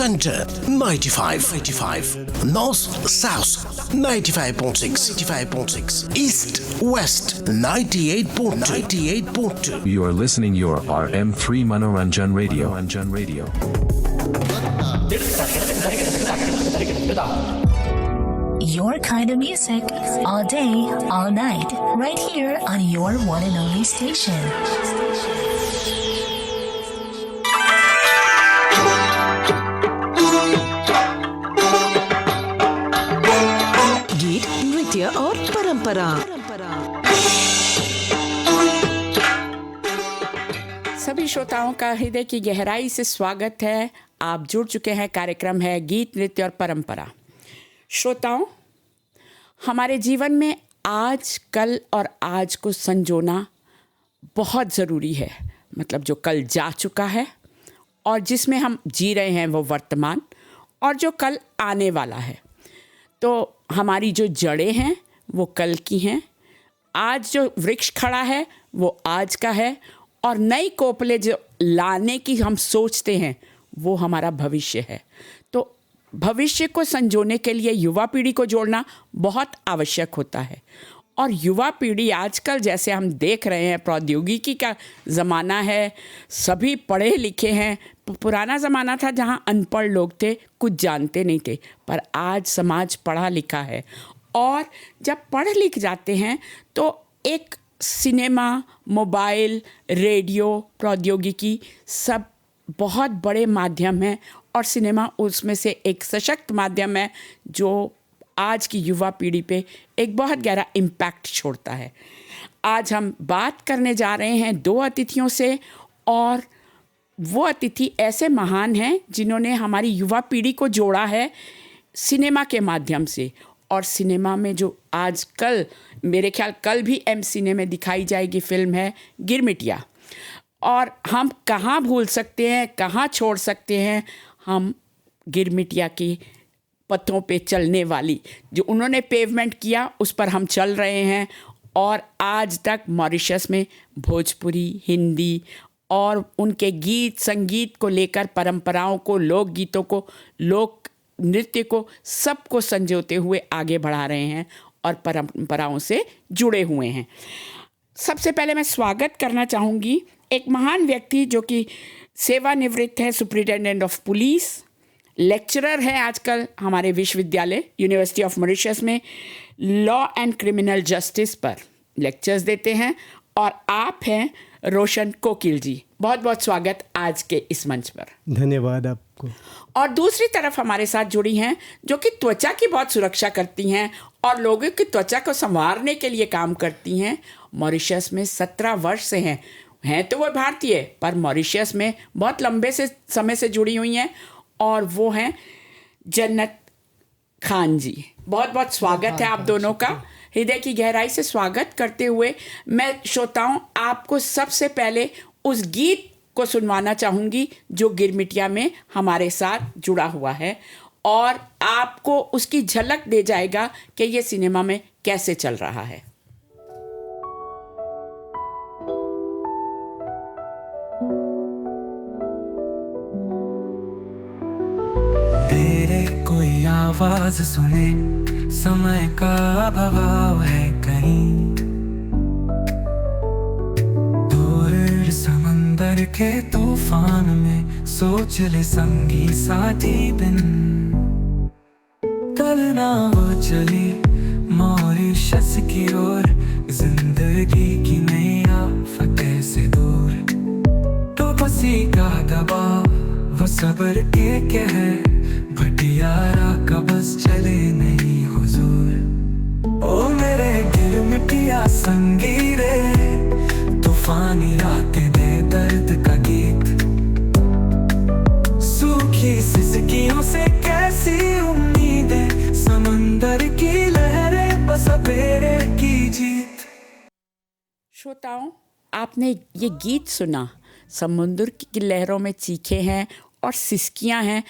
Center 95, North South 95.6, East West 98.2. You are listening your RM3 Manoranjan Radio. Your kind of music, all day, all night, right here on your one and only station. गीत, नृत्य और परंपरा। सभी श्रोताओं का हृदय की गहराई से स्वागत है। आप जुड़ चुके हैं, कार्यक्रम है गीत, नृत्य और परंपरा। श्रोताओं, हमारे जीवन में आज, कल और आज को संजोना बहुत ज़रूरी है। मतलब जो कल जा चुका है और जिसमें हम जी रहे हैं वो वर्तमान, और जो कल आने वाला है। तो हमारी जो जड़ें हैं वो कल की हैं, आज जो वृक्ष खड़ा है वो आज का है, और नई कोपले जो लाने की हम सोचते हैं वो हमारा भविष्य है। तो भविष्य को संजोने के लिए युवा पीढ़ी को जोड़ना बहुत आवश्यक होता है। और युवा पीढ़ी आजकल, जैसे हम देख रहे हैं, प्रौद्योगिकी का ज़माना है, सभी पढ़े लिखे हैं। पुराना ज़माना था जहाँ अनपढ़ लोग थे, कुछ जानते नहीं थे, पर आज समाज पढ़ा लिखा है। और जब पढ़ लिख जाते हैं तो एक सिनेमा, मोबाइल, रेडियो, प्रौद्योगिकी सब बहुत बड़े माध्यम हैं, और सिनेमा उसमें से एक सशक्त माध्यम है जो आज की युवा पीढ़ी पे एक बहुत गहरा इम्पैक्ट छोड़ता है। आज हम बात करने जा रहे हैं दो अतिथियों से, और वो अतिथि ऐसे महान हैं जिन्होंने हमारी युवा पीढ़ी को जोड़ा है सिनेमा के माध्यम से। और सिनेमा में जो आजकल, मेरे ख्याल कल भी एम सिने में दिखाई जाएगी फिल्म है गिरमिटिया। और हम कहाँ भूल सकते हैं, कहाँ छोड़ सकते हैं हम गिरमिटिया की पथों पे चलने वाली, जो उन्होंने पेवमेंट किया उस पर हम चल रहे हैं। और आज तक मॉरिशस में भोजपुरी, हिंदी और उनके गीत संगीत को लेकर, परंपराओं को, लोकगीतों को, लोक नृत्य को, सबको संजोते हुए आगे बढ़ा रहे हैं और परंपराओं से जुड़े हुए हैं। सबसे पहले मैं स्वागत करना चाहूँगी एक महान व्यक्ति जो कि सेवानिवृत्त है, सुपरिटेंडेंट ऑफ पुलिस, लेक्चरर है आजकल हमारे विश्वविद्यालय यूनिवर्सिटी ऑफ मॉरिशस में, लॉ एंड क्रिमिनल जस्टिस पर लेक्चर्स देते हैं। और आप हैं रोशन कोकिल जी। बहुत बहुत स्वागत आज के इस मंच पर। धन्यवाद आपको। और दूसरी तरफ हमारे साथ जुड़ी हैं जो कि त्वचा की बहुत सुरक्षा करती हैं और लोगों की त्वचा को संवारने के लिए काम करती हैं। मॉरिशस में 17 वर्ष से हैं तो वो भारतीय, पर मॉरिशस में बहुत लंबे से समय से जुड़ी हुई हैं, और वो हैं जन्नत खान जी। बहुत बहुत स्वागत है आप दोनों का। हृदय की गहराई से स्वागत करते हुए मैं श्रोताओं आपको सबसे पहले उस गीत को सुनवाना चाहूँगी जो गिरमिटिया में हमारे साथ जुड़ा हुआ है, और आपको उसकी झलक दे जाएगा कि ये सिनेमा में कैसे चल रहा है। तेरे कोई आवाज सुने, समय का अभाव है कहीं, दूर समंदर के तूफान में सोच ले संगी साथी बिन, कल ना वो चली मॉरिशस की ओर, जिंदगी की नैया फतेह से दूर, तो बसी का दबाव वो सबर के कहर, भटियारा का बस चले नहीं हुजूर। ओ मेरे गिरमिटिया संगीरे, तूफानी रातें दे दर्द का गीत, सूखी सिसकियों से कैसी उम्मीदें, समंदर की लहरें बस सवेरे की जीत। श्रोताओं, आपने ये गीत सुना, समुद्र की लहरों में चीखे हैं और सिसकियां हैं।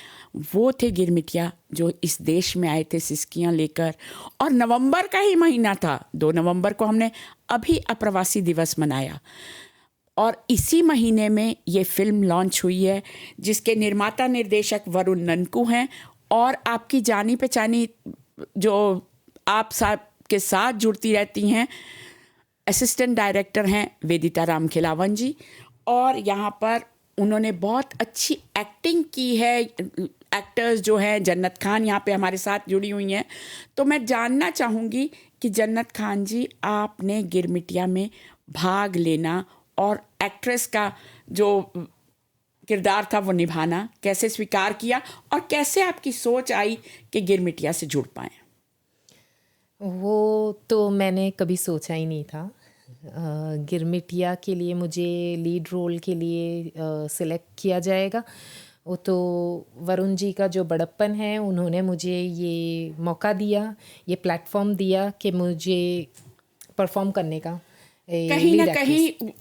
वो थे गिरमिटिया जो इस देश में आए थे सिसकियां लेकर, और नवंबर का ही महीना था। 2 नवंबर को हमने अभी अप्रवासी दिवस मनाया। और इसी महीने में ये फिल्म लॉन्च हुई है, जिसके निर्माता निर्देशक वरुण ननकू हैं, और आपकी जानी पहचानी जो आप के साथ जुड़ती रहती हैं असिस्टेंट डायरेक्टर हैं वेदिता राम खिलावन जी, और यहाँ पर उन्होंने बहुत अच्छी एक्टिंग की है। एक्टर्स जो हैं, जन्नत खान यहाँ पे हमारे साथ जुड़ी हुई हैं। तो मैं जानना चाहूँगी कि जन्नत खान जी, आपने गिरमिटिया में भाग लेना और एक्ट्रेस का जो किरदार था वो निभाना कैसे स्वीकार किया, और कैसे आपकी सोच आई कि गिरमिटिया से जुड़ पाएँ? वो तो मैंने कभी सोचा ही नहीं था। गिरमिटिया के लिए मुझे लीड रोल के लिए सिलेक्ट किया जाएगा, वो तो वरुण जी का जो बड़प्पन है, उन्होंने मुझे ये मौका दिया, ये प्लेटफॉर्म दिया कि मुझे परफॉर्म करने का। कहीं ना कहीं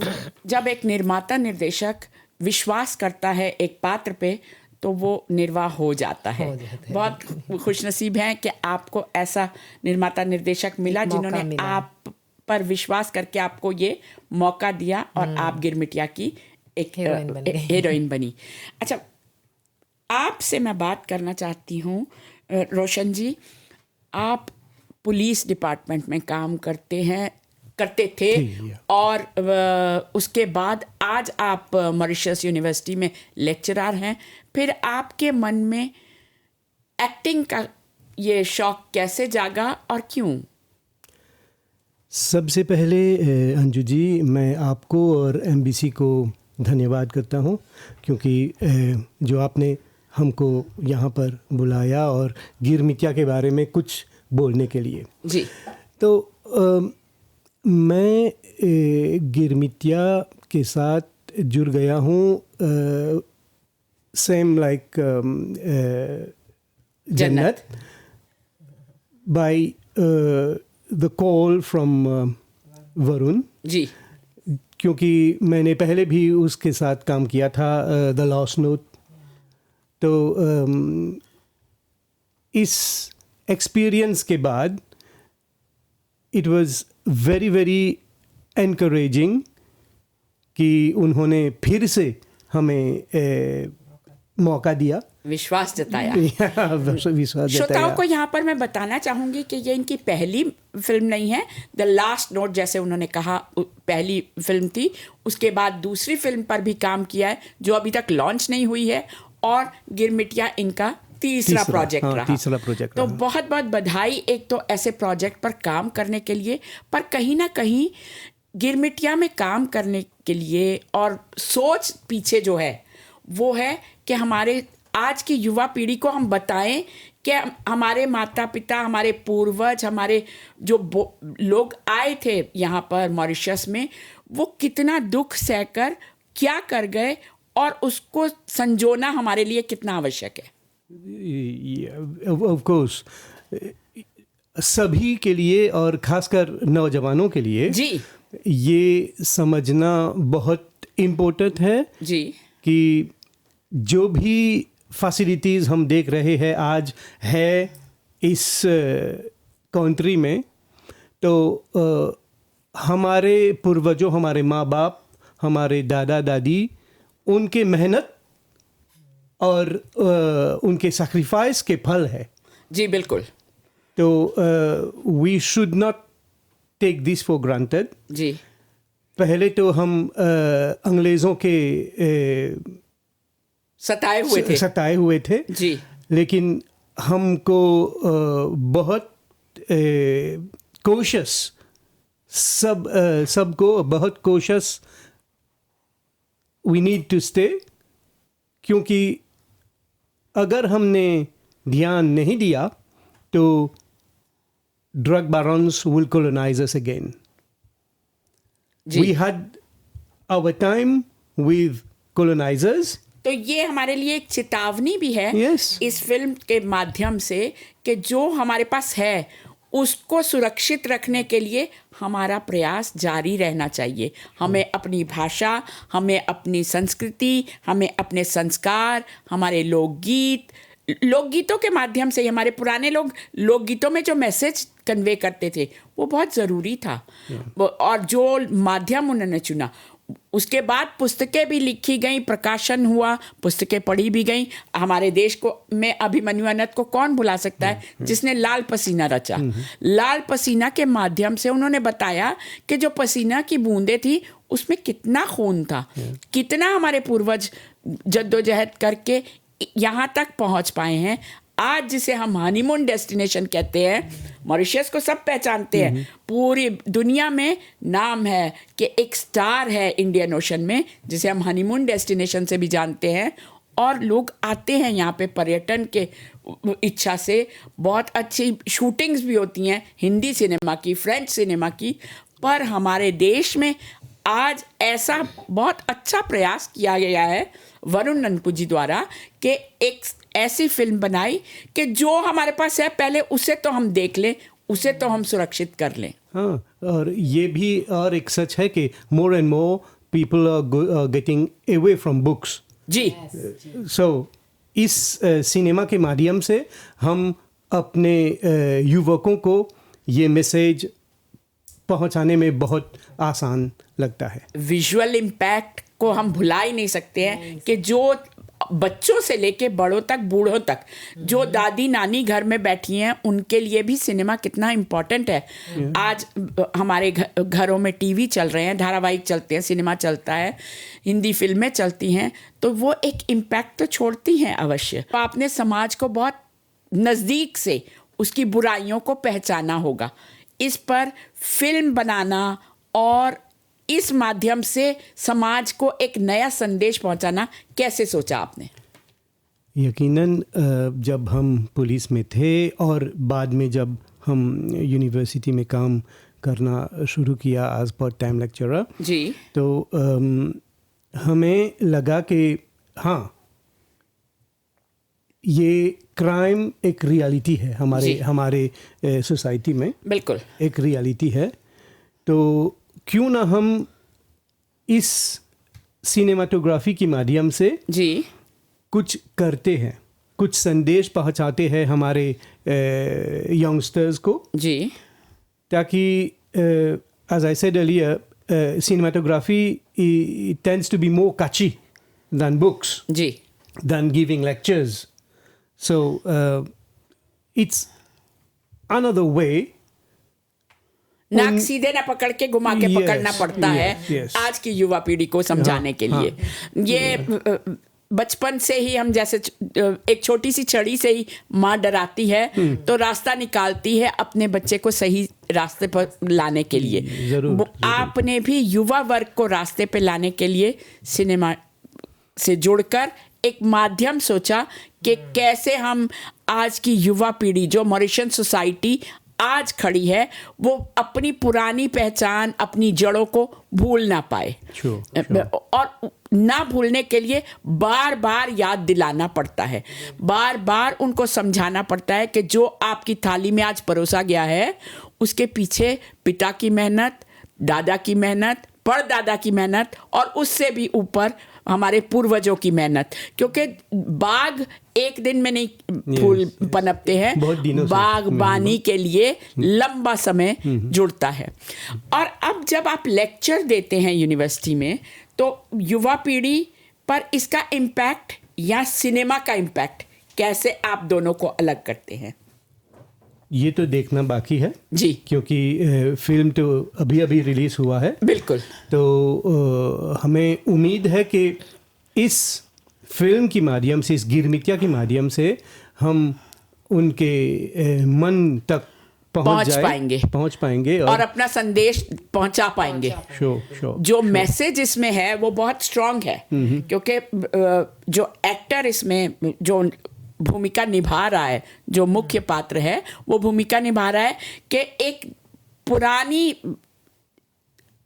जब एक निर्माता निर्देशक विश्वास करता है एक पात्र पे, तो वो निर्वाह हो जाता है। बहुत खुशनसीब हैं कि आपको ऐसा निर्माता निर्देशक मिला जिन्होंने आप पर विश्वास करके आपको ये मौका दिया और आप गिरमिटिया की एक हीरोइन बनी। अच्छा, आपसे मैं बात करना चाहती हूँ रोशन जी, आप पुलिस डिपार्टमेंट में काम करते थे और उसके बाद आज आप मॉरिशस यूनिवर्सिटी में लेक्चरर हैं। फिर आपके मन में एक्टिंग का ये शौक कैसे जागा और क्यों? सबसे पहले अंजू जी, मैं आपको और एमबीसी को धन्यवाद करता हूँ, क्योंकि जो आपने हमको यहाँ पर बुलाया और गिरमिटिया के बारे में कुछ बोलने के लिए जी। तो मैं गिरमिटिया के साथ जुड़ गया हूँ same like Jannat by the call from Varun ji, क्योंकि मैंने पहले भी उसके साथ काम किया था द लॉस्ट नोट। तो इस एक्सपीरियंस के बाद it was very very encouraging कि उन्होंने फिर से हमें मौका दिया, विश्वास जताया। विश्वास श्रोताओं को यहाँ पर मैं बताना चाहूँगी कि ये इनकी पहली फिल्म नहीं है। द लास्ट नोट, जैसे उन्होंने कहा, पहली फिल्म थी। उसके बाद दूसरी फिल्म पर भी काम किया है जो अभी तक लॉन्च नहीं हुई है, और गिरमिटिया इनका तीसरा प्रोजेक्ट रहा। तो बहुत बहुत बधाई एक तो ऐसे प्रोजेक्ट पर काम करने के लिए। पर कहीं ना कहीं गिरमिटिया में काम करने के लिए और सोच पीछे जो है वो है कि हमारे आज की युवा पीढ़ी को हम बताएं कि हमारे माता पिता, हमारे पूर्वज, हमारे जो लोग आए थे यहाँ पर मॉरिशस में, वो कितना दुख सहकर क्या कर गए और उसको संजोना हमारे लिए कितना आवश्यक है। ऑफ कोर्स, सभी के लिए और खासकर नौजवानों के लिए जी, ये समझना बहुत इम्पोर्टेंट है जी कि जो भी फैसिलिटीज़ हम देख रहे हैं आज है इस कंट्री में, तो हमारे पूर्वजों, हमारे माँ बाप, हमारे दादा दादी, उनके मेहनत और उनके सैक्रिफाइस के फल है। जी बिल्कुल। तो we should not take this for granted. जी, पहले तो हम अंग्रेज़ों के सताए हुए थे जी, लेकिन हमको बहुत कोशिश, सबको बहुत कोशिश वी नीड टू स्टे, क्योंकि अगर हमने ध्यान नहीं दिया तो drug barons will colonize us again. We had our time with colonizers. तो ये हमारे लिए एक चेतावनी भी है Yes. इस फिल्म के माध्यम से कि जो हमारे पास है उसको सुरक्षित रखने के लिए हमारा प्रयास जारी रहना चाहिए। हमें अपनी भाषा, हमें अपनी संस्कृति, हमें अपने संस्कार, हमारे लोकगीतों के माध्यम से, हमारे पुराने लोग लोकगीतों में जो मैसेज कन्वे करते थे, वो बहुत ज़रूरी था। और जो माध्यम उन्होंने चुना, उसके बाद पुस्तकें भी लिखी गई, प्रकाशन हुआ, पुस्तकें पढ़ी भी गई। हमारे देश को में अभिमन्यु अनंत को कौन भुला सकता है, जिसने लाल पसीना रचा। लाल पसीना के माध्यम से उन्होंने बताया कि जो पसीना की बूंदें थी उसमें कितना खून था, कितना हमारे पूर्वज जद्दोजहद करके यहाँ तक पहुँच पाए हैं। आज जिसे हम हनीमून डेस्टिनेशन कहते हैं, मॉरिशस को सब पहचानते हैं, पूरी दुनिया में नाम है कि एक स्टार है इंडियन ओशन में, जिसे हम हनीमून डेस्टिनेशन से भी जानते हैं। और लोग आते हैं यहाँ पे पर्यटन के इच्छा से। बहुत अच्छी शूटिंग्स भी होती हैं हिंदी सिनेमा की, फ्रेंच सिनेमा की। पर हमारे देश में आज ऐसा बहुत अच्छा प्रयास किया गया है वरुण ननकू जी द्वारा कि एक ऐसी फिल्म बनाई कि जो हमारे पास है पहले उसे तो हम देख लें, उसे तो हम सुरक्षित कर लें। हाँ, और ये भी और एक सच है कि more and more people are getting away from books. जी, सो इस सिनेमा के माध्यम से हम अपने युवकों को ये मैसेज पहुंचाने में बहुत आसान लगता है। विजुअल इम्पैक्ट को हम भुला ही नहीं सकते हैं कि जो बच्चों से लेके बड़ों तक, बूढ़ों तक, जो दादी नानी घर में बैठी हैं, उनके लिए भी सिनेमा कितना इम्पोर्टेंट है। आज हमारे घरों में टीवी चल रहे हैं, धारावाहिक चलते हैं, सिनेमा चलता है, हिंदी फिल्में चलती हैं, तो वो एक इम्पैक्ट तो छोड़ती हैं अवश्य। तो आपने समाज को बहुत नज़दीक से उसकी बुराइयों को पहचाना होगा। इस पर फिल्म बनाना और इस माध्यम से समाज को एक नया संदेश पहुंचाना कैसे सोचा आपने? यकीनन जब हम पुलिस में थे और बाद में जब हम यूनिवर्सिटी में काम करना शुरू किया एज पार्ट टाइम लेक्चरर जी, तो हमें लगा कि हाँ, ये क्राइम एक रियलिटी है हमारे सोसाइटी में, बिल्कुल एक रियलिटी है। तो क्यों ना हम इस सिनेमाटोग्राफी के माध्यम से जी कुछ करते हैं, कुछ संदेश पहुंचाते हैं हमारे यंगस्टर्स को जी, ताकि as I said earlier, cinematography tends to be more catchy than books, than giving lectures. So it's another way. नाक सीधे ना पकड़ के घुमा के पकड़ना पड़ता है आज की युवा पीढ़ी को समझाने के लिए। ये बचपन से ही हम जैसे एक छोटी सी छड़ी से ही माँ डराती है तो रास्ता निकालती है अपने बच्चे को सही रास्ते पर लाने के लिए। जरूर। आपने भी युवा वर्ग को रास्ते पे लाने के लिए सिनेमा से जुड़कर एक माध्यम सोचा कि कैसे हम आज की युवा पीढ़ी जो मॉरिशन सोसाइटी आज खड़ी है वो अपनी पुरानी पहचान, अपनी जड़ों को भूल ना पाए। और ना भूलने के लिए बार बार याद दिलाना पड़ता है, बार बार उनको समझाना पड़ता है कि जो आपकी थाली में आज परोसा गया है उसके पीछे पिता की मेहनत, दादा की मेहनत, परदादा की मेहनत और उससे भी ऊपर हमारे पूर्वजों की मेहनत। क्योंकि बाग एक दिन में नहीं फूल पनपते हैं, बागबानी के लिए लंबा समय जुड़ता है। और अब जब आप लेक्चर देते हैं यूनिवर्सिटी में तो युवा पीढ़ी पर इसका इम्पैक्ट या सिनेमा का इम्पैक्ट कैसे आप दोनों को अलग करते हैं? ये तो देखना बाकी है जी, क्योंकि फिल्म तो अभी अभी रिलीज हुआ है। बिल्कुल। तो हमें उम्मीद है कि इस फिल्म के माध्यम से, इस गिरमिटिया के माध्यम से हम उनके मन तक पहुंच पाएंगे और अपना संदेश पहुंचा पाएंगे। जो मैसेज इसमें है वो बहुत स्ट्रांग है क्योंकि जो एक्टर इसमें जो भूमिका निभा रहा है, जो मुख्य पात्र है वो भूमिका निभा रहा है कि एक पुरानी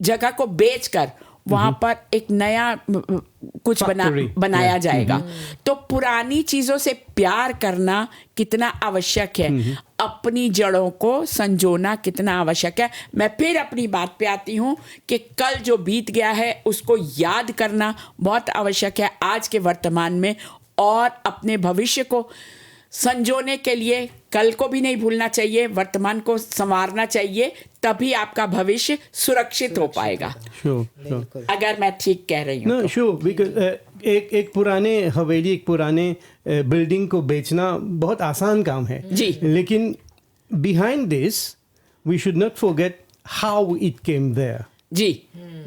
जगह को बेचकर वहां पर एक नया कुछ बनाया जाएगा। तो पुरानी चीजों से प्यार करना कितना आवश्यक है, अपनी जड़ों को संजोना कितना आवश्यक है। मैं फिर अपनी बात पे आती हूँ कि कल जो बीत गया है उसको याद करना बहुत आवश्यक है आज के वर्तमान में, और अपने भविष्य को संजोने के लिए कल को भी नहीं भूलना चाहिए, वर्तमान को संवारना चाहिए, तभी आपका भविष्य सुरक्षित हो पाएगा। Sure. अगर मैं ठीक कह रही हूँ No, sure, because एक पुराने हवेली, एक पुराने बिल्डिंग को बेचना बहुत आसान काम है जी। लेकिन behind this we should not forget how it came there. जी,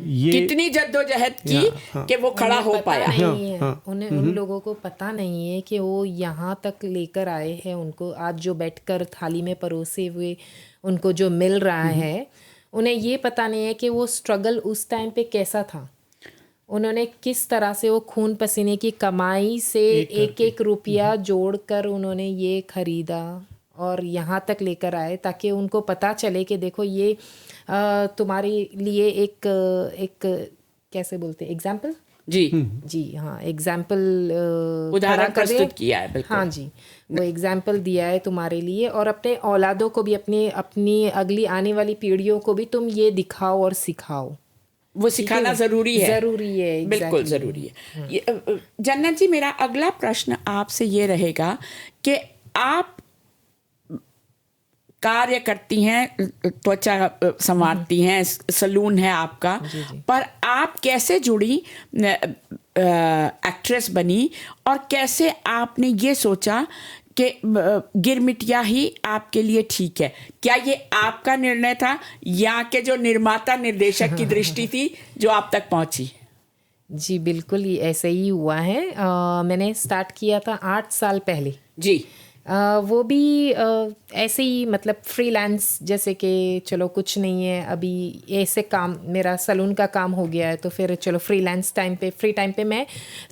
ये कितनी जद्दोजहद की कि वो खड़ा हो पता पाया। नहीं है उन्हें, उन लोगों को पता नहीं है कि वो यहाँ तक लेकर आए हैं उनको, आज जो बैठकर थाली में परोसे हुए उनको जो मिल रहा है, उन्हें ये पता नहीं है कि वो स्ट्रगल उस टाइम पे कैसा था। उन्होंने किस तरह से वो खून पसीने की कमाई से एक एक रुपया जोड़कर उन्होंने ये खरीदा और यहाँ तक लेकर आए, ताकि उनको पता चले कि देखो ये तुम्हारे लिए एक कैसे बोलते हैं, एग्जाम्पल। जी हाँ, एग्जाम्पल उदाहरण प्रस्तुत किया है, बिल्कुल। हाँ जी, वो एग्जाम्पल दिया है तुम्हारे लिए, और अपने औलादों को भी, अपनी अगली आने वाली पीढ़ियों को भी तुम ये दिखाओ और सिखाओ। वो सिखाना जरूरी है, बिल्कुल exactly. जरूरी है। जन्नत जी, मेरा अगला प्रश्न आपसे ये रहेगा कि आप कार्य करती हैं, त्वचा संवारती हैं, सलून है आपका, पर आप कैसे जुड़ी, एक्ट्रेस बनी, और कैसे आपने ये सोचा कि गिरमिटिया ही आपके लिए ठीक है? क्या ये आपका निर्णय था या कि जो निर्माता निर्देशक की दृष्टि थी जो आप तक पहुंची? जी बिल्कुल, ये ऐसे ही हुआ है। मैंने स्टार्ट किया था 8 साल पहले जी। वो भी ऐसे ही, मतलब फ्रीलांस, जैसे कि चलो कुछ नहीं है अभी, ऐसे काम, मेरा सलून का काम हो गया है तो फिर चलो फ्रीलांस टाइम पे, फ्री टाइम पे मैं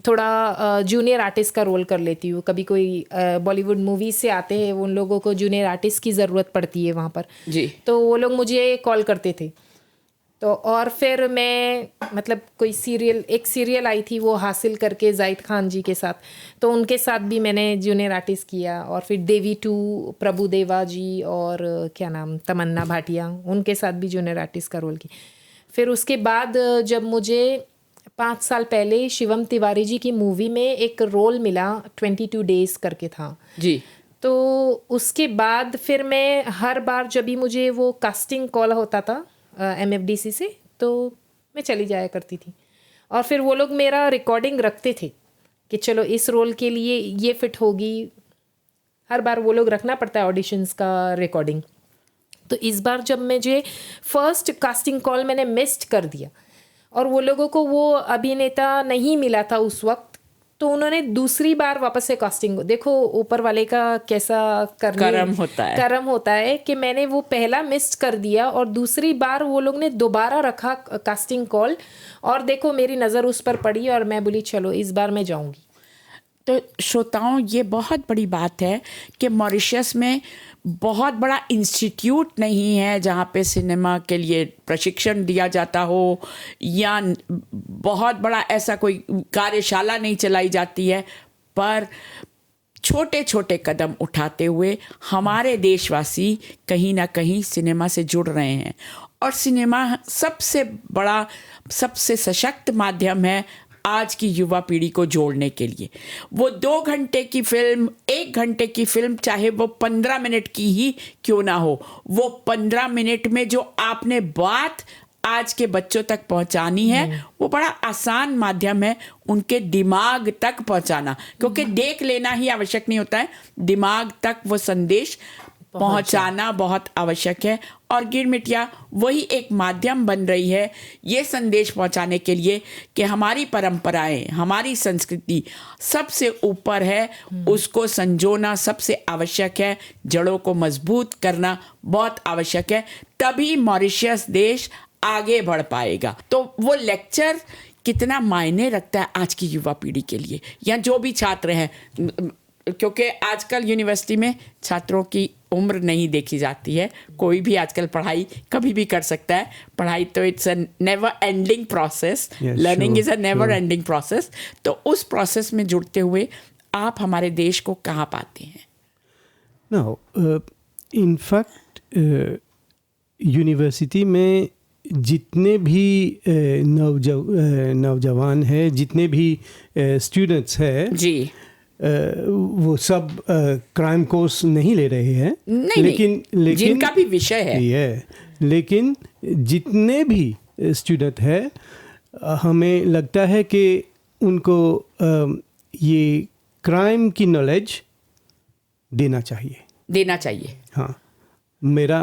थोड़ा जूनियर आर्टिस्ट का रोल कर लेती हूँ। कभी कोई बॉलीवुड मूवी से आते हैं, उन लोगों को जूनियर आर्टिस्ट की ज़रूरत पड़ती है वहाँ पर जी, तो वो लोग मुझे कॉल करते थे। तो और फिर मैं, मतलब कोई एक सीरियल आई थी वो हासिल करके जाहिद खान जी के साथ, तो उनके साथ भी मैंने जूनियर आर्टिस्ट किया। और फिर देवी 2 प्रभु देवा जी और क्या नाम, तमन्ना भाटिया, उनके साथ भी जूनियर आर्टिस्ट का रोल किया। फिर उसके बाद जब मुझे 5 साल पहले शिवम तिवारी जी की मूवी में एक रोल मिला, 22 डेज करके था जी, तो उसके बाद फिर मैं हर बार जब भी मुझे वो कास्टिंग कॉल होता था MFDC से, तो मैं चली जाया करती थी। और फिर वो लोग मेरा रिकॉर्डिंग रखते थे कि चलो इस रोल के लिए ये फिट होगी। हर बार वो लोग रखना पड़ता है ऑडिशंस का रिकॉर्डिंग। तो इस बार जब मुझे फर्स्ट कास्टिंग कॉल मैंने मिस्ड कर दिया और वो लोगों को वो अभिनेता नहीं मिला था उस वक्त, तो उन्होंने दूसरी बार वापस से कास्टिंग, देखो ऊपर वाले का कैसा करम होता है कि मैंने वो पहला मिस कर दिया और दूसरी बार वो लोग ने दोबारा रखा कास्टिंग कॉल, और देखो मेरी नज़र उस पर पड़ी और मैं बोली चलो इस बार मैं जाऊंगी। तो श्रोताओं, ये बहुत बड़ी बात है कि मॉरिशस में बहुत बड़ा इंस्टीट्यूट नहीं है जहाँ पे सिनेमा के लिए प्रशिक्षण दिया जाता हो, या बहुत बड़ा ऐसा कोई कार्यशाला नहीं चलाई जाती है, पर छोटे छोटे कदम उठाते हुए हमारे देशवासी कहीं ना कहीं सिनेमा से जुड़ रहे हैं। और सिनेमा सबसे बड़ा, सबसे सशक्त माध्यम है आज की युवा पीढ़ी को जोड़ने के लिए। वो 2 घंटे की फिल्म, 1 घंटे की फिल्म, चाहे वो 15 मिनट की ही क्यों ना हो, वो 15 मिनट में जो आपने बात आज के बच्चों तक पहुंचानी है, वो बड़ा आसान माध्यम है उनके दिमाग तक पहुंचाना, क्योंकि देख लेना ही आवश्यक नहीं होता है, दिमाग तक वो संदेश पहुंचाना बहुत आवश्यक है। और गिरमिटिया वही एक माध्यम बन रही है ये संदेश पहुंचाने के लिए कि हमारी परंपराएं, हमारी संस्कृति सबसे ऊपर है, उसको संजोना सबसे आवश्यक है, जड़ों को मजबूत करना बहुत आवश्यक है, तभी मॉरिशस देश आगे बढ़ पाएगा। तो वो लेक्चर कितना मायने रखता है आज की युवा पीढ़ी के लिए, या जो भी छात्र हैं, क्योंकि आजकल यूनिवर्सिटी में छात्रों की उम्र नहीं देखी जाती है, कोई भी आजकल पढ़ाई कभी भी कर सकता है। पढ़ाई तो it's a never ending process, learning is a never ending process. तो उस प्रोसेस में जुड़ते हुए आप हमारे देश को कहाँ पाते हैं? नाउ इन फैक्ट यूनिवर्सिटी में जितने भी नौजवान हैं, जितने भी स्टूडेंट्स हैं जी, वो सब क्राइम कोर्स नहीं ले रहे हैं, लेकिन जिनका भी विषय है ये, लेकिन जितने भी स्टूडेंट है हमें लगता है कि उनको ये क्राइम की नॉलेज देना चाहिए। हाँ, मेरा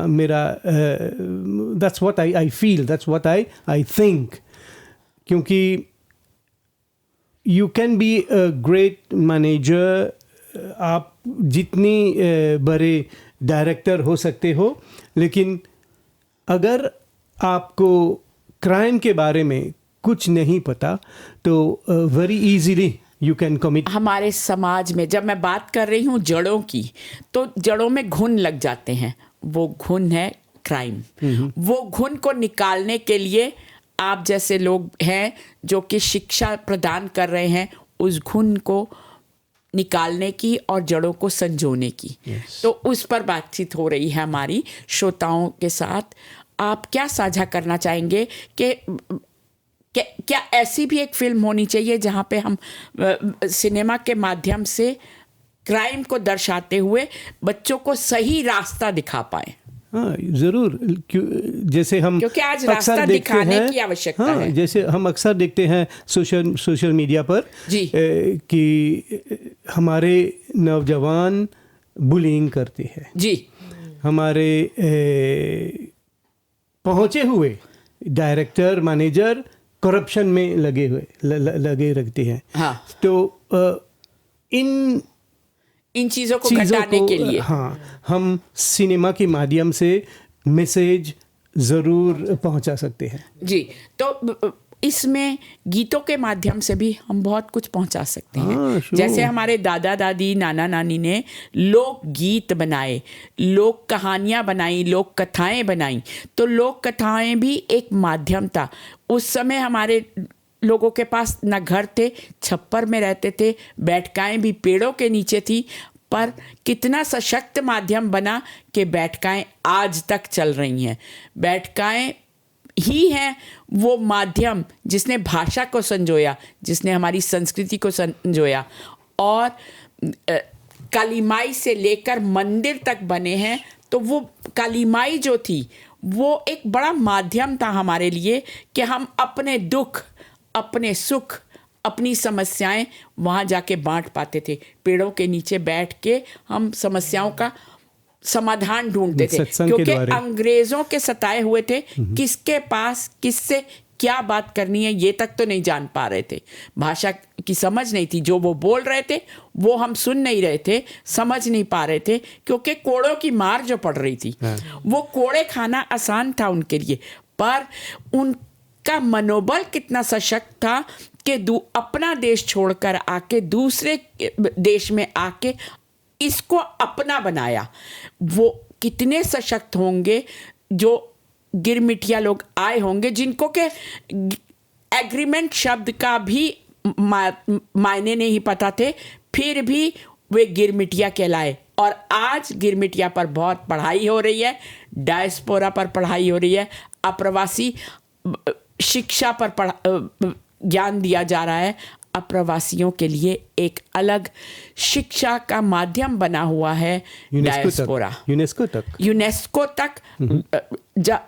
that's what I feel, that's what I think, क्योंकि you can be a great manager, आप जितनी बड़े डायरेक्टर हो सकते हो, लेकिन अगर आपको क्राइम के बारे में कुछ नहीं पता तो very easily you can commit. हमारे समाज में जब मैं बात कर रही हूँ जड़ों की, तो जड़ों में घुन लग जाते हैं, वो घुन है क्राइम। वो घुन को निकालने के लिए आप जैसे लोग हैं जो कि शिक्षा प्रदान कर रहे हैं, उस घुन को निकालने की और जड़ों को संजोने की। तो उस पर बातचीत हो रही है हमारी श्रोताओं के साथ। आप क्या साझा करना चाहेंगे कि क्या ऐसी भी एक फिल्म होनी चाहिए जहाँ पे हम सिनेमा के माध्यम से क्राइम को दर्शाते हुए बच्चों को सही रास्ता दिखा पाए? हाँ, ज़रूर, जैसे हम क्योंकि आज रास्ता दिखाने की आवश्यकता है। जैसे हम अक्सर देखते हैं सोशल मीडिया पर कि हमारे नौजवान बुलिंग करते हैं जी, हमारे पहुँचे हुए डायरेक्टर मैनेजर करप्शन में लगे रखते हैं। हाँ। तो इन चीज़ों को घटाने के लिए हम सिनेमा के माध्यम से मैसेज ज़रूर पहुंचा सकते हैं जी। तो इसमें गीतों के माध्यम से भी हम बहुत कुछ पहुंचा सकते हैं। जैसे हमारे दादा दादी नाना नानी ने लोक गीत बनाए, लोक कहानियाँ बनाई, लोक कथाएँ बनाई। तो लोक कथाएँ भी एक माध्यम था। उस समय हमारे लोगों के पास न घर थे, छप्पर में रहते थे, बैठकाएँ भी पेड़ों के नीचे थी, पर कितना सशक्त माध्यम बना कि बैठकाएँ आज तक चल रही हैं। बैठकाएँ ही है वो माध्यम जिसने भाषा को संजोया, जिसने हमारी संस्कृति को संजोया, और कालीमाई से लेकर मंदिर तक बने हैं। तो वो कालीमाई जो थी वो एक बड़ा माध्यम था हमारे लिए कि हम अपने दुख, अपने सुख, अपनी समस्याएं वहाँ जाके बांट पाते थे। पेड़ों के नीचे बैठ के हम समस्याओं का समाधान ढूंढते थे, क्योंकि अंग्रेजों के सताए हुए थे। किसके पास किससे क्या बात करनी है ये तक तो नहीं जान पा रहे थे। भाषा की समझ नहीं थी, जो वो बोल रहे थे वो हम सुन नहीं रहे थे, समझ नहीं पा रहे थे, क्योंकि कोड़ों की मार जो पड़ रही थी। वो कोड़े खाना आसान था उनके लिए, पर उनका मनोबल कितना सशक्त था कि अपना देश छोड़कर आके दूसरे देश में आके इसको अपना बनाया। वो कितने सशक्त होंगे जो गिरमिटिया लोग आए होंगे, जिनको के एग्रीमेंट शब्द का भी मायने नहीं पता थे, फिर भी वे गिरमिटिया कहलाए। और आज गिरमिटिया पर बहुत पढ़ाई हो रही है, डायस्पोरा पर पढ़ाई हो रही है, अप्रवासी शिक्षा पर ज्ञान दिया जा रहा है। अप्रवासियों के लिए एक अलग शिक्षा का माध्यम बना हुआ है डायस्पोरा। यूनेस्को तक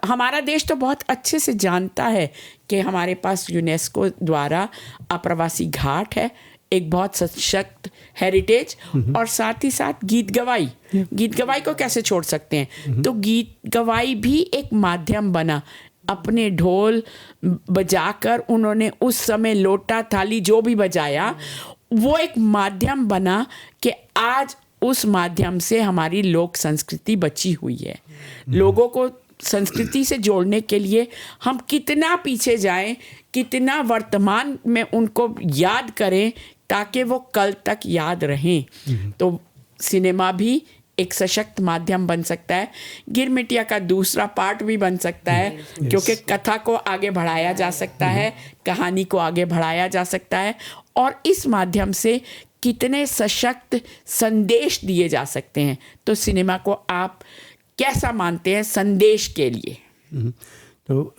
हमारा देश तो बहुत अच्छे से जानता है कि हमारे पास यूनेस्को द्वारा अप्रवासी घाट है, एक बहुत सशक्त हेरिटेज, और साथ ही साथ गीत गवाई को कैसे छोड़ सकते हैं। तो गीत गवाई भी एक माध्यम बना। अपने ढोल बजाकर उन्होंने उस समय लोटा थाली जो भी बजाया, वो एक माध्यम बना कि आज उस माध्यम से हमारी लोक संस्कृति बची हुई है। लोगों को संस्कृति से जोड़ने के लिए हम कितना पीछे जाएं, कितना वर्तमान में उनको याद करें ताकि वो कल तक याद रहें। तो सिनेमा भी एक सशक्त माध्यम बन सकता है। गिरमिटिया का दूसरा पार्ट भी बन सकता है, क्योंकि कथा को आगे बढ़ाया जा सकता है, कहानी को आगे बढ़ाया जा सकता है, और इस माध्यम से कितने सशक्त संदेश दिए जा सकते हैं। तो सिनेमा को आप कैसा मानते हैं संदेश के लिए? तो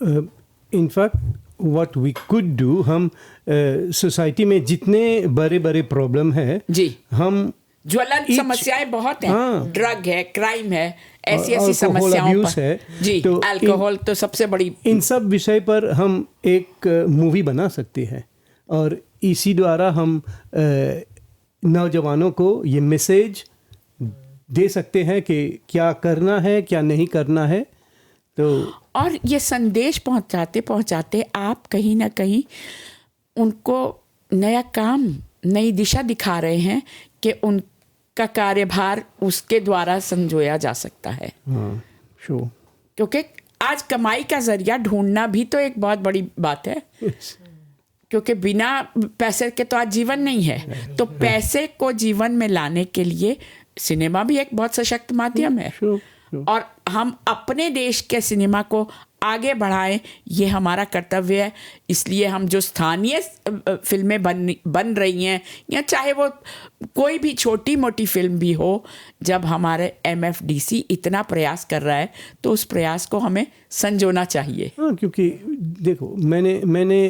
in fact what we could do, हम सोसाइटी में जितने बड़े बड़े प्रॉब्लम है जी, हम ज्वलंत समस्याएं बहुत हैं। हाँ। ड्रग है, क्राइम है, ऐसी अल्कोहल समस्याओं अब्यूज पर है, जी, तो अल्कोहल तो सबसे बड़ी। इन सब विषय पर हम एक मूवी बना सकते हैं और इसी द्वारा हम नौजवानों को ये मैसेज दे सकते हैं कि क्या करना है क्या नहीं करना है। तो और ये संदेश पहुंचाते पहुंचाते आप कहीं ना कहीं उनको नया काम, नई दिशा दिखा रहे हैं कि उनका कार्यभार उसके द्वारा संजोया जा सकता है। हाँ, sure. क्योंकि आज कमाई का जरिया ढूंढना भी तो एक बहुत बड़ी बात है, क्योंकि बिना पैसे के तो आज जीवन नहीं है। तो पैसे को जीवन में लाने के लिए सिनेमा भी एक बहुत सशक्त माध्यम है। Sure. और हम अपने देश के सिनेमा को आगे बढ़ाएं, ये हमारा कर्तव्य है। इसलिए हम जो स्थानीय फिल्में बन रही हैं, या चाहे वो कोई भी छोटी मोटी फिल्म भी हो, जब हमारे MFDC इतना प्रयास कर रहा है तो उस प्रयास को हमें संजोना चाहिए। हाँ, क्योंकि देखो मैंने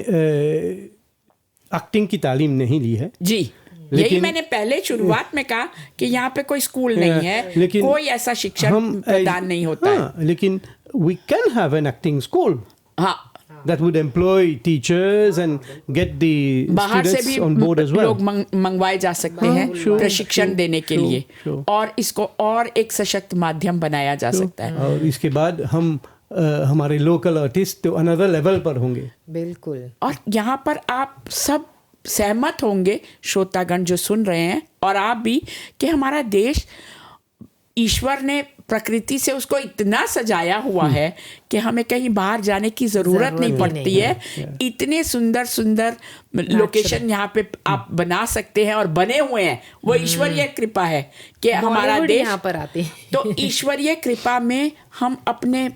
एक्टिंग की तालीम नहीं ली है जी, यही मैंने पहले शुरुआत में कहा कि यहाँ पे कोई स्कूल नहीं है, लेकिन कोई ऐसा शिक्षण प्रदान नहीं होता है। लेकिन we can have an acting school हाँ, that would employ teachers and get the बाहर से students भी on board as well. लोग मंगवाए जा सकते हैं प्रशिक्षण देने के लिए, और इसको और एक सशक्त माध्यम बनाया जा सकता है। और इसके बाद हम हमारे लोकल आर्टिस्ट तो अनदर लेवल पर होंगे। बिल्कुल। और यहाँ पर आप सब सहमत होंगे, श्रोतागण जो सुन रहे हैं, और आप भी, कि हमारा देश ईश्वर ने प्रकृति से उसको इतना सजाया हुआ है कि हमें कहीं बाहर जाने की ज़रूरत नहीं पड़ती है। इतने सुंदर सुंदर लोकेशन यहाँ पे आप बना सकते हैं और बने हुए हैं। वो ईश्वरीय कृपा है कि हमारा देश यहाँ पर आते हैं। तो ईश्वरीय कृपा में हम अपने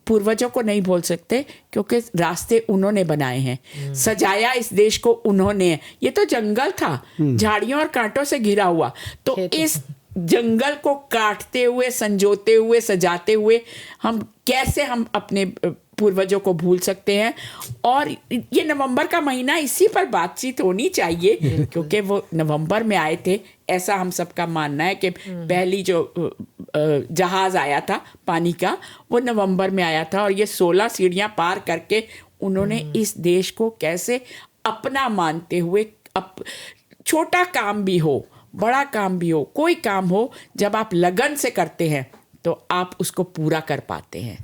पूर्वजों को नहीं बोल सकते, क्योंकि रास्ते उन्होंने बनाए हैं, सजाया इस देश को उन्होंने। ये तो जंगल था, झाड़ियों और कांटों से घिरा हुआ, तो इस जंगल को काटते हुए, संजोते हुए, सजाते हुए हम अपने पूर्वजों को भूल सकते हैं। और ये नवंबर का महीना, इसी पर बातचीत होनी चाहिए, क्योंकि वो नवंबर में आए थे, ऐसा हम सबका मानना है कि पहली जो जहाज आया था पानी का, वो नवंबर में आया था। और ये 16 सीढ़ियां पार करके उन्होंने इस देश को कैसे अपना मानते हुए, छोटा काम भी हो, बड़ा काम भी हो, कोई काम हो, जब आप लगन से करते हैं तो आप उसको पूरा कर पाते हैं।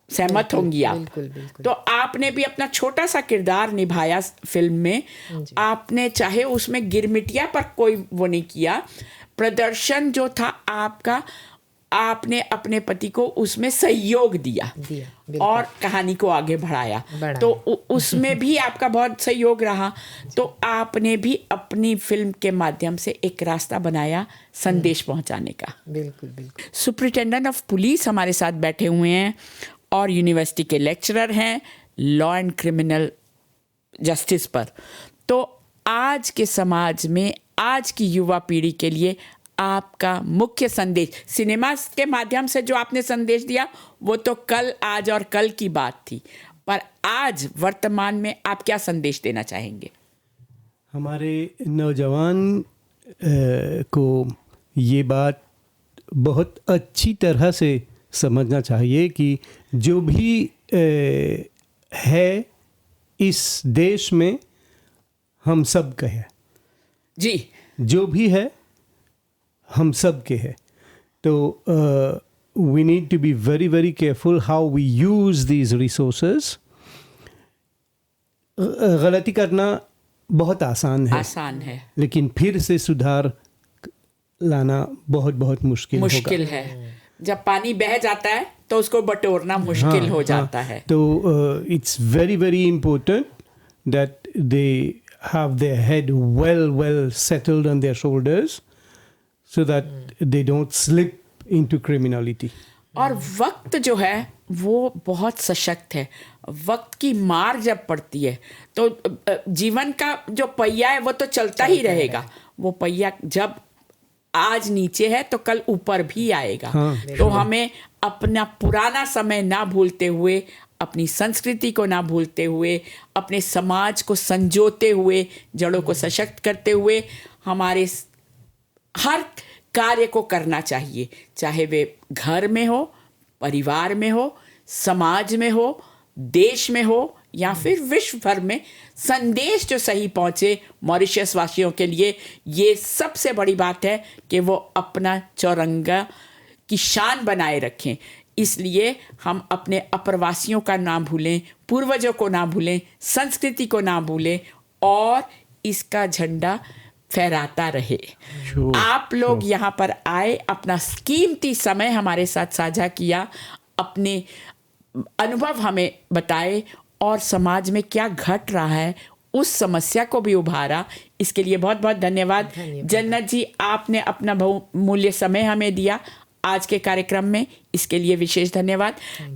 सहमत होंगी आप? बिल्कुल, बिल्कुल। तो आपने भी अपना छोटा सा किरदार निभाया फिल्म में। आपने चाहे उसमें गिरमिटिया पर कोई वो नहीं किया, प्रदर्शन जो था आपका, आपने अपने पति को उसमें सहयोग दिया और कहानी को आगे बढ़ाया। तो उसमें भी आपका बहुत सहयोग रहा। तो आपने भी अपनी फिल्म के माध्यम से एक रास्ता बनाया संदेश पहुंचाने का। बिल्कुल बिल्कुल। सुपरिटेंडेंट ऑफ पुलिस हमारे साथ बैठे हुए हैं और यूनिवर्सिटी के लेक्चरर हैं लॉ एंड क्रिमिनल जस्टिस पर। तो आज के समाज में, आज की युवा पीढ़ी के लिए आपका मुख्य संदेश, सिनेमा के माध्यम से जो आपने संदेश दिया वो तो कल, आज और कल की बात थी, पर आज वर्तमान में आप क्या संदेश देना चाहेंगे? हमारे नौजवान को ये बात बहुत अच्छी तरह से समझना चाहिए कि जो भी है इस देश में हम सब का है जी, जो भी है हम सब के है। तो we need to be very very careful how we use these resources. गलती करना बहुत आसान है, लेकिन फिर से सुधार लाना बहुत बहुत मुश्किल है। जब पानी बह जाता है तो उसको बटोरना मुश्किल हो जाता है। तो it's very very important that they have their head well settled on their shoulders so that they don't slip into criminality. और वक्त जो है वो बहुत सशक्त है। वक्त की मार जब पड़ती है तो जीवन का जो पहिया है वो तो चलता ही रहेगा। वो पहिया जब आज नीचे है तो कल ऊपर भी आएगा। तो हमें अपना पुराना समय ना भूलते हुए अपनी संस्कृति को ना भूलते हुए, अपने समाज को संजोते हुए, जड़ों को सशक्त करते हुए हमारे हर कार्य को करना चाहिए, चाहे वे घर में हो, परिवार में हो, समाज में हो, देश में हो या फिर विश्व भर में। संदेश जो सही पहुँचे मॉरिशस वासियों के लिए, ये सबसे बड़ी बात है कि वो अपना चौरंगा की शान बनाए रखें। इसलिए हम अपने अप्रवासियों का ना भूलें, पूर्वजों को ना भूलें, संस्कृति को ना भूलें और इसका झंडा फहराता रहे। आप लोग यहाँ पर आए, अपना कीमती समय हमारे साथ साझा किया, अपने अनुभव हमें बताए और समाज में क्या घट रहा है उस समस्या को भी उभारा। इसके लिए बहुत बहुत धन्यवाद। जन्नत जी, आपने अपना बहुमूल्य समय हमें दिया आज के कार्यक्रम में, इसके लिए विशेष धन्यवाद।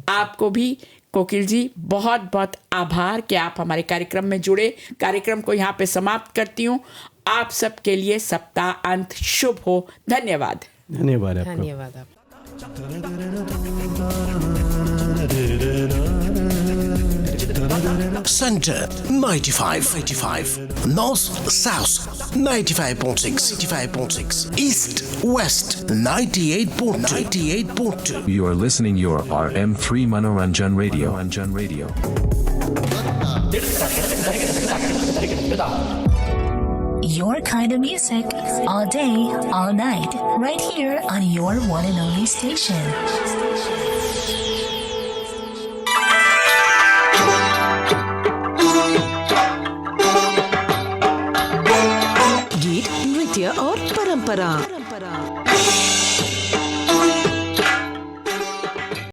आपको भी कोकिल जी बहुत बहुत आभार कि आप हमारे कार्यक्रम में जुड़े। कार्यक्रम को यहाँ पे समाप्त करती हूँ। आप सबके लिए सप्ताह अंत शुभ हो। धन्यवाद। धन्यवाद आपको। धन्यवाद आपको। Center 95, North South 95.6, East West 98.2. You are listening your RM3 Manoranjan Radio. Your kind of music all day, all night, right here on your one and only station. गीत, नृत्य और परंपरा।